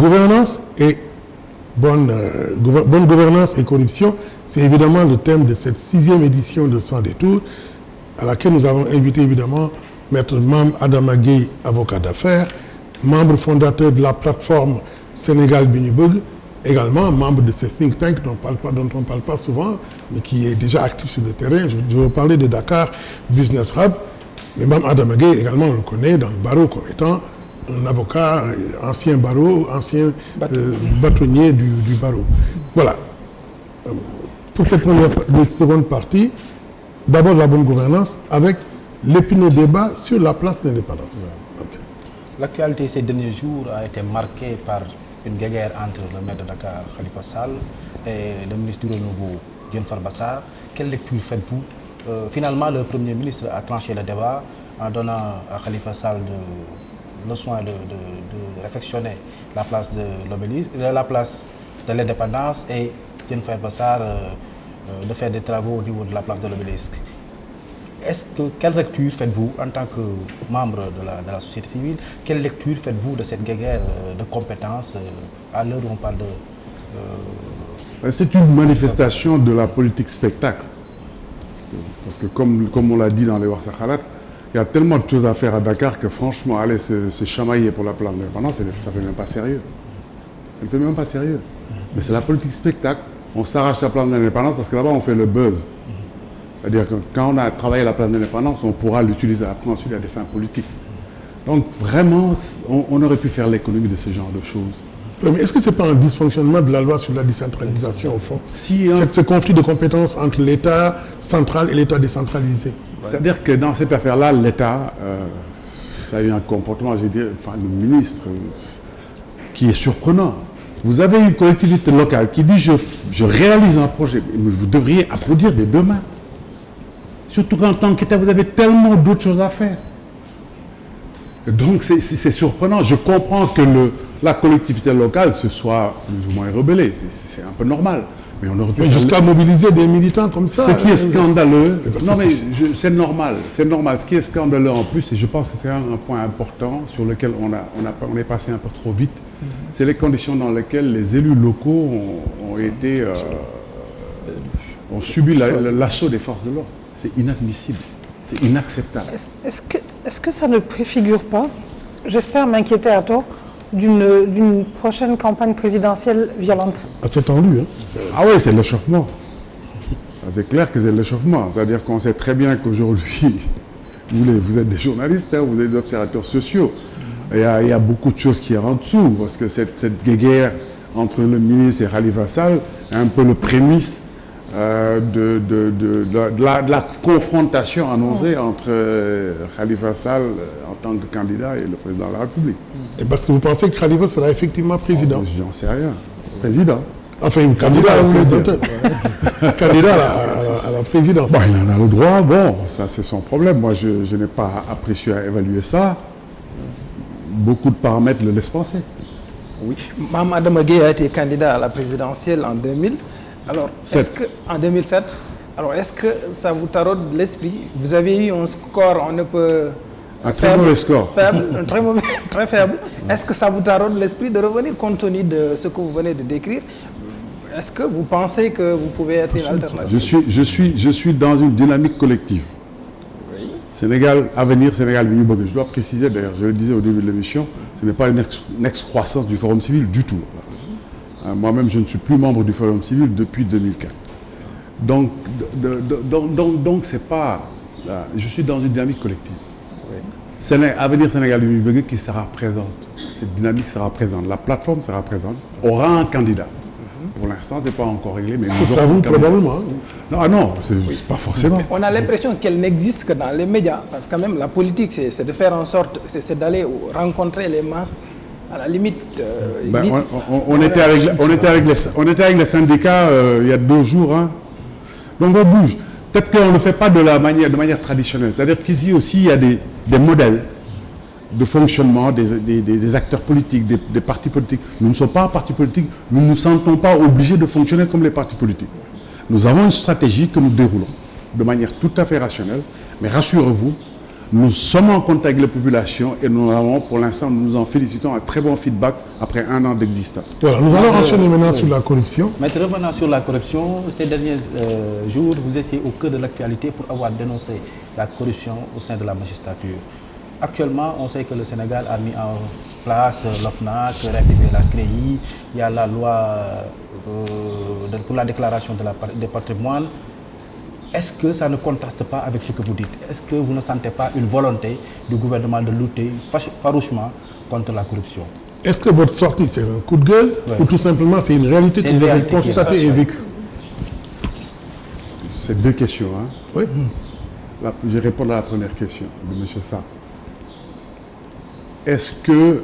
gouvernance et bonne gouvernance et corruption, c'est évidemment le thème de cette 6e édition de Sans Détour, à laquelle nous avons invité évidemment Maître Mame Adama Gueye, avocat d'affaires, membre fondateur de la plateforme Sénégal bi ñu bëgg, également membre de ce think tank dont on ne parle pas souvent, mais qui est déjà actif sur le terrain. Je veux parler de Dakar Business Hub. Mais Mame Adama Gueye, également, on le connaît dans le barreau comme étant un avocat, ancien bâtonnier du barreau. Voilà. Pour cette seconde partie, d'abord la bonne gouvernance avec l'épineux débat sur la place de l'indépendance. Okay. L'actualité ces derniers jours a été marquée par une guerre entre le maire de Dakar, Khalifa Sall, et le ministre du Renouveau, Diène Farba Sarr. Quelle lecture faites-vous? Finalement, le Premier ministre a tranché le débat en donnant à Khalifa Sall le soin de réfectionner la place de l'obélisque, la place de l'indépendance, et Diène Farba Sarr de faire des travaux au niveau de la place de l'obélisque. Quelle lecture faites-vous en tant que membre de la société civile? Quelle lecture faites-vous de cette guerre de compétences à l'heure où on parle de... C'est une manifestation de la politique spectacle. Parce que comme on l'a dit dans les Warsakhalat, il y a tellement de choses à faire à Dakar que franchement, aller se chamailler pour la place de l'indépendance, ça ne fait même pas sérieux. Ça ne fait même pas sérieux. Mais c'est la politique spectacle. On s'arrache la place de l'indépendance parce que là-bas, on fait le buzz. C'est-à-dire que quand on a travaillé la place de l'indépendance, on pourra l'utiliser après ensuite à des fins politiques. Donc vraiment, on aurait pu faire l'économie de ce genre de choses. Mais est-ce que ce n'est pas un dysfonctionnement de la loi sur la décentralisation au fond? Ce conflit de compétences entre l'État central et l'État décentralisé. C'est-à-dire que dans cette affaire-là, l'État, ça a eu un comportement, je dirais, le ministre, qui est surprenant. Vous avez une collectivité locale qui dit je réalise un projet, mais vous devriez applaudir des deux mains. Surtout qu'en tant qu'État, vous avez tellement d'autres choses à faire. Donc c'est surprenant. Je comprends que la collectivité locale se soit plus ou moins rebellée. C'est un peu normal. Mais on aurait dû jusqu'à mobiliser des militants comme ça. Ce qui est scandaleux, non mais c'est normal, c'est normal. Ce qui est scandaleux en plus, et je pense que c'est un point important sur lequel on est passé un peu trop vite, c'est les conditions dans lesquelles les élus locaux ont subi l'assaut des forces de l'ordre. C'est inadmissible, c'est inacceptable. Est-ce que ça ne préfigure pas, j'espère m'inquiéter à tort, d'une prochaine campagne présidentielle violente? Assez tendu, hein? Ah oui, c'est l'échauffement. C'est clair que c'est l'échauffement. C'est-à-dire qu'on sait très bien qu'aujourd'hui, vous êtes des journalistes, hein, vous êtes des observateurs sociaux. Il y a beaucoup de choses qui sont en dessous, parce que cette guerre entre le ministre et Khalifa Sall est un peu le prémisse de la confrontation annoncée entre Khalifa Sall en tant que candidat et le président de la République. Et parce que vous pensez que Khalifa sera effectivement président? J'en sais rien. Président. Enfin, candidat à la présidence. Candidat à la présidence. Bon, il en a le droit. Bon, ça c'est son problème. Moi, je n'ai pas apprécié à évaluer ça. Beaucoup de paramètres le laissent penser. Oui. Mame Adama Gueye a été candidat à la présidentielle en 2000. Alors, en 2007, alors est-ce que ça vous taraude l'esprit? Vous avez eu un score, on ne peut... Un très mauvais score. Faible, très faible. Est-ce que ça vous taraude l'esprit de revenir compte tenu de ce que vous venez de décrire? Est-ce que vous pensez que vous pouvez être une alternative? Je suis dans une dynamique collective. Oui. Sénégal, avenir, Sénégal, Bignoubogue. Je dois préciser d'ailleurs, je le disais au début de l'émission, ce n'est pas une excroissance du Forum civil du tout. Moi-même, je ne suis plus membre du Forum civil depuis 2004. Donc c'est pas... Je suis dans une dynamique collective. Oui. Avenir Sénégal Bignoubogue qui sera présente. Cette dynamique sera présente. La plateforme sera présente. Aura un candidat. Pour l'instant, ce n'est pas encore réglé. Mais ce sera vous probablement. Non, c'est pas forcément. On a l'impression qu'elle n'existe que dans les médias. Parce que quand même, la politique, c'est de faire en sorte... C'est d'aller rencontrer les masses. À la limite, on était avec les syndicats il y a 2 jours. Hein. Donc on bouge. Peut-être qu'on ne le fait pas de manière traditionnelle. C'est-à-dire qu'ici aussi, il y a des modèles de fonctionnement des acteurs politiques, des partis politiques. Nous ne sommes pas un parti politique, nous ne nous sentons pas obligés de fonctionner comme les partis politiques. Nous avons une stratégie que nous déroulons de manière tout à fait rationnelle. Mais rassurez-vous, Nous sommes en contact avec les populations et nous avons, pour l'instant, nous nous en félicitons, un très bon feedback après 1 an d'existence. Voilà, nous allons enchaîner maintenant sur la corruption. Maître, revenant sur la corruption, ces derniers jours, vous étiez au cœur de l'actualité pour avoir dénoncé la corruption au sein de la magistrature. Actuellement, on sait que le Sénégal a mis en place l'OFNAC, réactivé la CREI, il y a la loi pour la déclaration des patrimoines. Est-ce que ça ne contraste pas avec ce que vous dites? Est-ce que vous ne sentez pas une volonté du gouvernement de lutter farouchement contre la corruption? Est-ce que votre sortie, c'est un coup de gueule ou tout simplement c'est une réalité que vous avez constatée et vécue? C'est 2 questions. Hein? Oui. Je réponds à la première question de M. Sarr. Est-ce que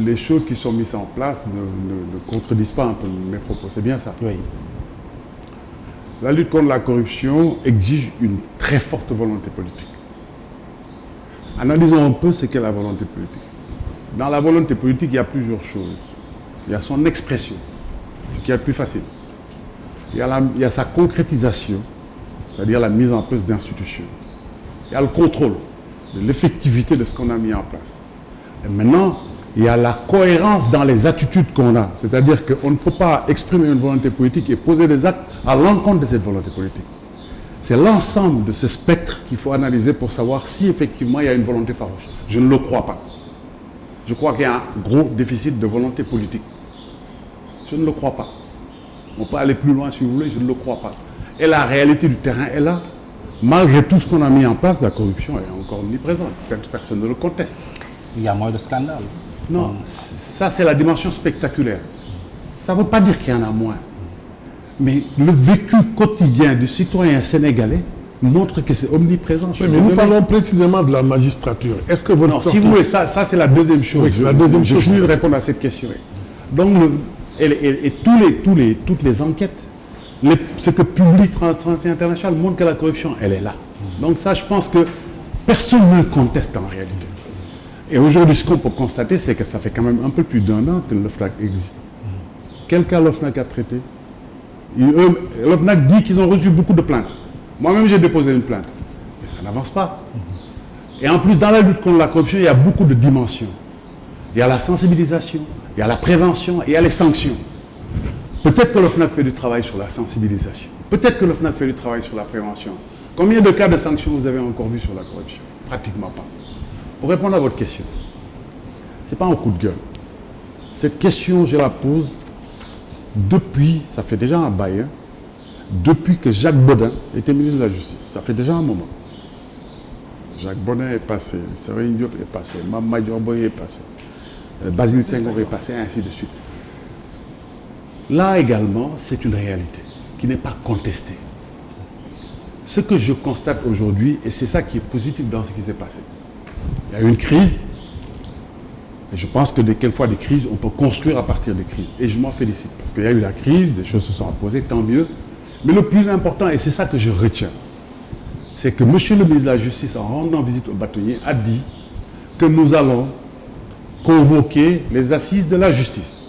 les choses qui sont mises en place ne contredisent pas un peu mes propos? C'est bien ça. Oui. La lutte contre la corruption exige une très forte volonté politique. Analysons un peu ce qu'est la volonté politique. Dans la volonté politique, il y a plusieurs choses. Il y a son expression, ce qui est le plus facile. Il y a sa concrétisation, c'est-à-dire la mise en place d'institutions. Il y a le contrôle de l'effectivité de ce qu'on a mis en place. Et maintenant, il y a la cohérence dans les attitudes qu'on a. C'est-à-dire qu'on ne peut pas exprimer une volonté politique et poser des actes à l'encontre de cette volonté politique. C'est l'ensemble de ce spectre qu'il faut analyser pour savoir si effectivement il y a une volonté farouche. Je ne le crois pas. Je crois qu'il y a un gros déficit de volonté politique. Je ne le crois pas. On peut aller plus loin si vous voulez, je ne le crois pas. Et la réalité du terrain est là. Malgré tout ce qu'on a mis en place, la corruption est encore omniprésente. Personne ne le conteste. Il y a moins de scandales. Non, ça c'est la dimension spectaculaire. Ça ne veut pas dire qu'il y en a moins. Mais le vécu quotidien du citoyen sénégalais montre que c'est omniprésent. Oui, mais nous parlons précisément de la magistrature. Est-ce que votre sortie... Si vous voulez, ça c'est la deuxième chose. Oui, c'est la deuxième chose. Je finis de répondre à cette question. Donc, toutes les enquêtes, ce que publie Transparency International montre que la corruption, elle est là. Donc ça, je pense que personne ne le conteste en réalité. Et aujourd'hui, ce qu'on peut constater, c'est que ça fait quand même un peu plus d'1 an que l'OFNAC existe. Quel cas l'OFNAC a traité? L'OFNAC dit qu'ils ont reçu beaucoup de plaintes. Moi-même, j'ai déposé une plainte. Mais ça n'avance pas. Et en plus, dans la lutte contre la corruption, il y a beaucoup de dimensions. Il y a la sensibilisation, il y a la prévention, et il y a les sanctions. Peut-être que l'OFNAC fait du travail sur la sensibilisation. Peut-être que l'OFNAC fait du travail sur la prévention. Combien de cas de sanctions vous avez encore vu sur la corruption? Pratiquement pas. Pour répondre à votre question, ce n'est pas un coup de gueule. Cette question, je la pose depuis, ça fait déjà un bail, hein, depuis que Jacques Bodin était ministre de la Justice. Ça fait déjà un moment. Jacques Bodin est passé, Serigne Diop est passé, Mame Madior Boye est passé, Basile Senghor est passé, et ainsi de suite. Là également, c'est une réalité qui n'est pas contestée. Ce que je constate aujourd'hui, et c'est ça qui est positif dans ce qui s'est passé, il y a eu une crise, et je pense que quelquefois des crises, on peut construire à partir des crises. Et je m'en félicite, parce qu'il y a eu la crise, des choses se sont imposées, tant mieux. Mais le plus important, et c'est ça que je retiens, c'est que M. le ministre de la Justice, en rendant visite au bâtonnier, a dit que nous allons convoquer les assises de la justice.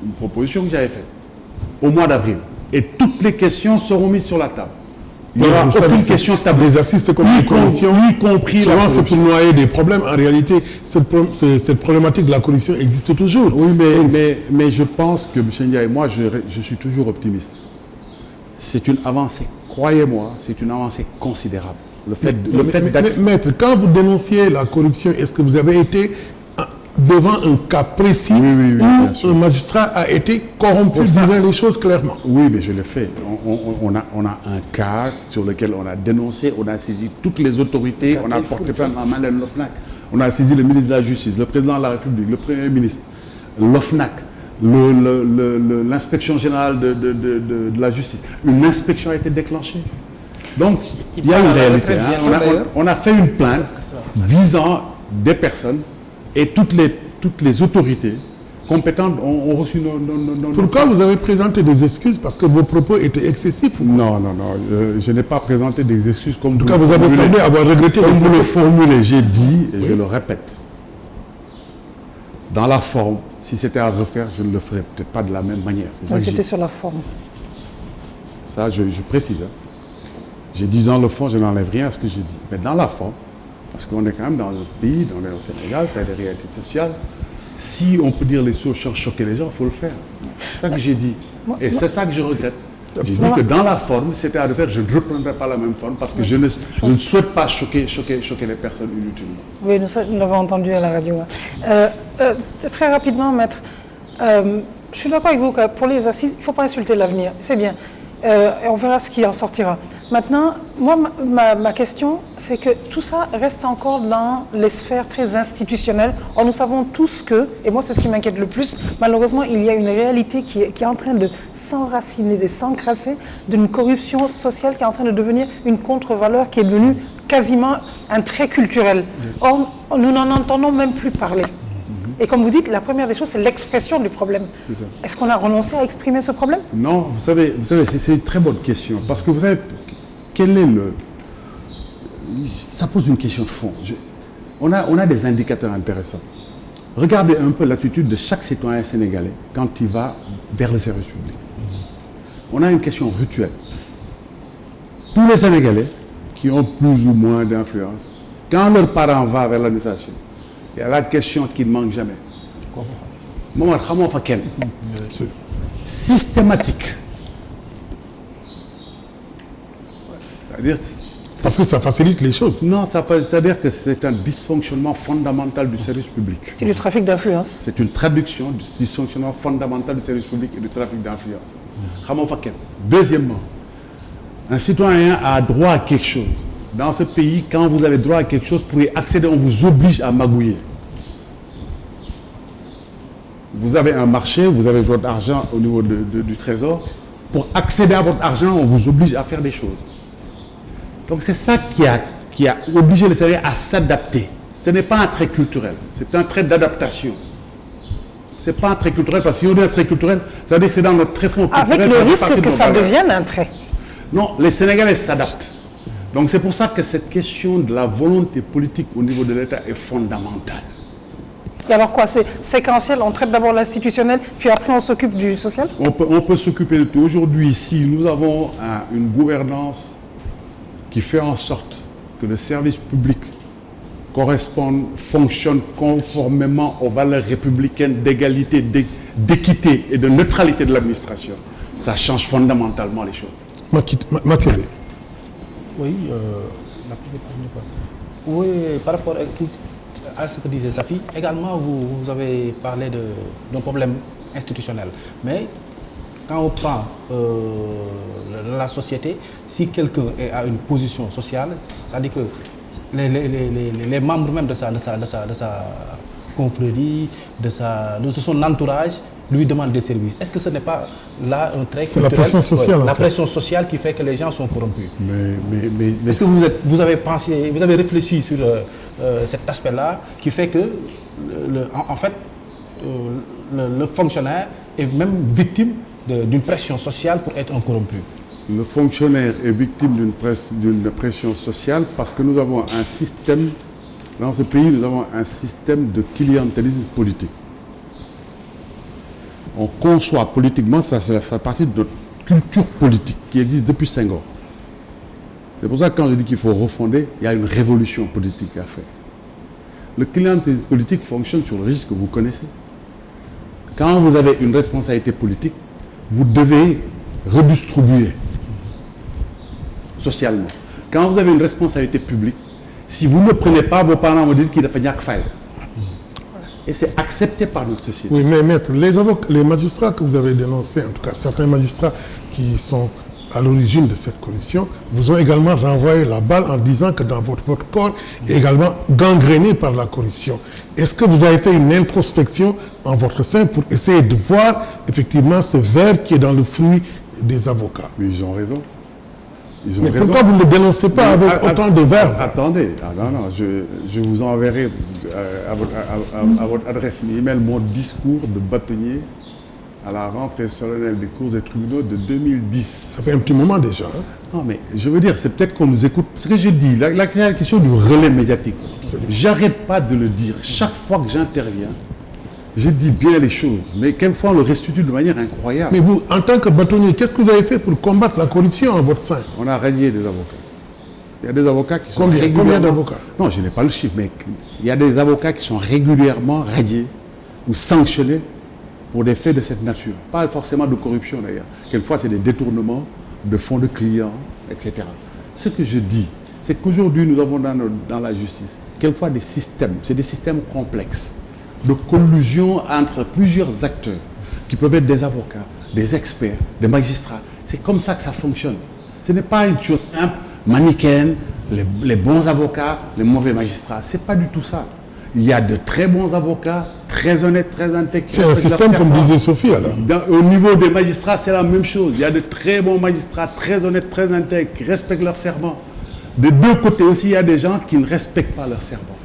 Une proposition que j'avais faite au mois d'avril. Et toutes les questions seront mises sur la table. Il n'y aura aucune question tablée. Les assises, c'est comme une commission, y compris souvent c'est pour noyer des problèmes. En réalité, cette problématique de la corruption existe toujours. Oui, mais je pense que, M. Ndiaye, moi, je suis toujours optimiste. C'est une avancée, croyez-moi, c'est une avancée considérable. Maître, quand vous dénonciez la corruption, est-ce que vous avez été devant un cas précis où un magistrat a été corrompu, disant les choses clairement? Oui, mais je l'ai fait. On a un cas sur lequel on a dénoncé, on a saisi toutes les autorités, on a porté plainte en main de l'OFNAC. On a saisi le ministre de la Justice, le président de la République, le Premier ministre, l'OFNAC, l'inspection générale de la justice. Une inspection a été déclenchée. Donc, il y a une réalité. Hein. On a fait une plainte visant des personnes et toutes les autorités compétentes ont reçu nos... Pourquoi vous avez présenté des excuses? Parce que vos propos étaient excessifs ou quoi? Non, je n'ai pas présenté des excuses comme en tout cas, vous avez semblé avoir regretté. Comme vous le formulez, j'ai dit, et je le répète, dans la forme, si c'était à refaire, je ne le ferais peut-être pas de la même manière. C'était sur la forme. Ça, je précise. Hein. J'ai dit dans le fond, je n'enlève rien à ce que j'ai dit. Mais dans la forme, Parce qu'on est quand même dans un pays, on est au Sénégal, ça a des réalités sociales. Si on peut dire les choses sans choquer les gens, il faut le faire. C'est ça que j'ai dit. Et c'est ça que je regrette. J'ai dit que dans la forme, c'était à refaire, je ne reprendrai pas la même forme parce que je ne souhaite pas choquer les personnes inutilement. Oui, nous l'avons entendu à la radio. Très rapidement, maître, je suis d'accord avec vous que pour les assises, il ne faut pas insulter l'avenir. C'est bien. Et on verra ce qui en sortira. Maintenant, moi, ma question, c'est que tout ça reste encore dans les sphères très institutionnelles. Or, nous savons tous que, et moi c'est ce qui m'inquiète le plus, malheureusement, il y a une réalité qui est en train de s'enraciner, de s'encrasser, d'une corruption sociale qui est en train de devenir une contre-valeur qui est devenue quasiment un trait culturel. Or, nous n'en entendons même plus parler. Et comme vous dites, la première des choses, c'est l'expression du problème. Est-ce qu'on a renoncé à exprimer ce problème? Non, vous savez, c'est une très bonne question. Parce que vous savez, quel est le... Ça pose une question de fond. On a des indicateurs intéressants. Regardez un peu l'attitude de chaque citoyen sénégalais quand il va vers le service public. On a une question rituelle. Tous les Sénégalais qui ont plus ou moins d'influence, quand leurs parents vont vers l'administration, il y a la question qui ne manque jamais. Systématique. C'est-à-dire... Parce que ça facilite les choses. Non, c'est-à-dire que c'est un dysfonctionnement fondamental du service public. C'est du trafic d'influence. C'est une traduction du dysfonctionnement fondamental du service public et du trafic d'influence. Deuxièmement, un citoyen a droit à quelque chose. Dans ce pays, quand vous avez droit à quelque chose, pour y accéder, on vous oblige à magouiller. Vous avez un marché, vous avez votre argent au niveau du trésor. Pour accéder à votre argent, on vous oblige à faire des choses. Donc c'est ça qui a obligé les Sénégalais à s'adapter. Ce n'est pas un trait culturel, c'est un trait d'adaptation. Ce n'est pas un trait culturel, parce que si on dit un trait culturel, ça veut dire que c'est dans notre trait fond culturel. Avec le risque que ça devienne un trait. Non, les Sénégalais s'adaptent. Donc c'est pour ça que cette question de la volonté politique au niveau de l'État est fondamentale. Et alors quoi, c'est séquentiel, on traite d'abord l'institutionnel, puis après on s'occupe du social? On peut s'occuper de tout. Aujourd'hui, si nous avons une gouvernance qui fait en sorte que le service public fonctionne conformément aux valeurs républicaines d'égalité, d'équité et de neutralité de l'administration, ça change fondamentalement les choses. Makelé. Oui, oui, par rapport à ce que disait Safi, également vous avez parlé d'un problème institutionnel. Mais quand on prend la société, si quelqu'un a une position sociale, c'est-à-dire que les membres même de sa confrérie, de son entourage, lui demandent des services. Est-ce que ce n'est pas là un trait culturel? C'est la pression sociale. La pression sociale qui fait que les gens sont corrompus. Mais est-ce que vous avez pensé, vous avez réfléchi sur cet aspect-là qui fait que, en fait, le fonctionnaire est même victime d'une pression sociale pour être un corrompu? Le fonctionnaire est victime d'une pression sociale parce que nous avons un système, dans ce pays, nous avons un système de clientélisme politique. On conçoit politiquement, ça fait partie de notre culture politique qui existe depuis 5 ans. C'est pour ça que quand je dis qu'il faut refonder, il y a une révolution politique à faire. Le clientélisme politique fonctionne sur le registre que vous connaissez. Quand vous avez une responsabilité politique, vous devez redistribuer socialement. Quand vous avez une responsabilité publique, si vous ne prenez pas, vos parents vont dire qu'il a fait niak faille. Et c'est accepté par notre société. Oui, mais maître, les magistrats que vous avez dénoncés, en tout cas certains magistrats qui sont à l'origine de cette corruption, vous ont également renvoyé la balle en disant que dans votre corps est également gangréné par la corruption. Est-ce que vous avez fait une introspection en votre sein pour essayer de voir effectivement ce verre qui est dans le fruit des avocats? Mais ils ont raison. Mais pourquoi vous ne le dénoncez pas avec autant de verve? Attendez, je vous enverrai à votre adresse email mon discours de bâtonnier à la rentrée solennelle des cours et tribunaux de 2010. Ça fait un petit moment déjà. Hein? Non, mais je veux dire, c'est peut-être qu'on nous écoute. Ce que je dis, la question du relais médiatique, j'arrête pas de le dire. Chaque fois que j'interviens, je dis bien les choses, mais quelquefois on le restitue de manière incroyable. Mais vous, en tant que bâtonnier, qu'est-ce que vous avez fait pour combattre la corruption en votre sein? On a régné des avocats. Il y a des avocats qui sont Combien d'avocats? Non, je n'ai pas le chiffre, mais il y a des avocats qui sont régulièrement radiés ou sanctionnés pour des faits de cette nature. Pas forcément de corruption d'ailleurs. Quelquefois, c'est des détournements de fonds de clients, etc. Ce que je dis, c'est qu'aujourd'hui, nous avons dans la justice, quelquefois des systèmes, c'est des systèmes complexes, de collusion entre plusieurs acteurs, qui peuvent être des avocats, des experts, des magistrats. C'est comme ça que ça fonctionne. Ce n'est pas une chose simple, manichéenne, les bons avocats, les mauvais magistrats. Ce n'est pas du tout ça. Il y a de très bons avocats, très honnêtes, très intègres. C'est un système, comme disait Sophie, alors. Au niveau des magistrats, c'est la même chose. Il y a de très bons magistrats, très honnêtes, très intègres, qui respectent leur serment. De deux côtés aussi, il y a des gens qui ne respectent pas leur serment.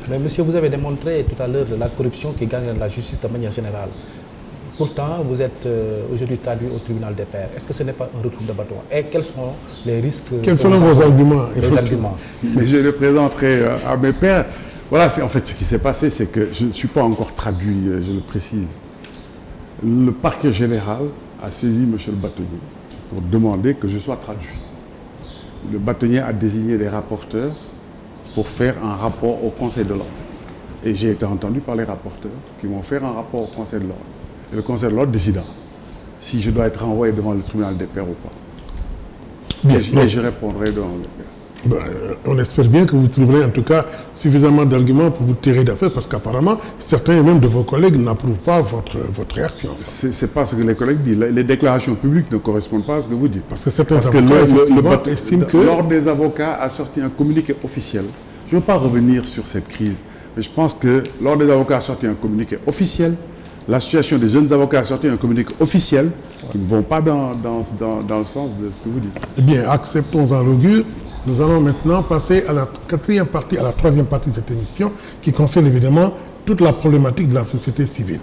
Mais monsieur, vous avez démontré tout à l'heure la corruption qui gagne la justice de manière générale. Pourtant, vous êtes aujourd'hui traduit au tribunal des pairs. Est-ce que ce n'est pas un retour de bâton? Et quels sont les risques? Quels sont vos arguments? Les arguments. Mais je les présenterai à mes pairs. Voilà, en fait, ce qui s'est passé, c'est que je ne suis pas encore traduit, je le précise. Le parquet général a saisi M. le bâtonnier pour demander que je sois traduit. Le bâtonnier a désigné des rapporteurs pour faire un rapport au Conseil de l'ordre. Et j'ai été entendu par les rapporteurs qui vont faire un rapport au Conseil de l'ordre. Et le Conseil de l'ordre décidera si je dois être renvoyé devant le tribunal des pairs ou pas. Et je répondrai devant les pairs. On espère bien que vous trouverez en tout cas suffisamment d'arguments pour vous tirer d'affaire, parce qu'apparemment, certains même de vos collègues n'approuvent pas votre réaction. C'est pas ce que les collègues disent. Les déclarations publiques ne correspondent pas à ce que vous dites. Parce que certains avocats estiment que... L'Ordre des avocats a sorti un communiqué officiel. Je ne veux pas revenir sur cette crise, mais je pense que l'Ordre des avocats a sorti un communiqué officiel. L'association des jeunes avocats a sorti un communiqué officiel qui ne vont pas dans le sens de ce que vous dites. Eh bien, acceptons-en l'augure. Nous allons maintenant passer à la troisième partie de cette émission qui concerne évidemment toute la problématique de la société civile.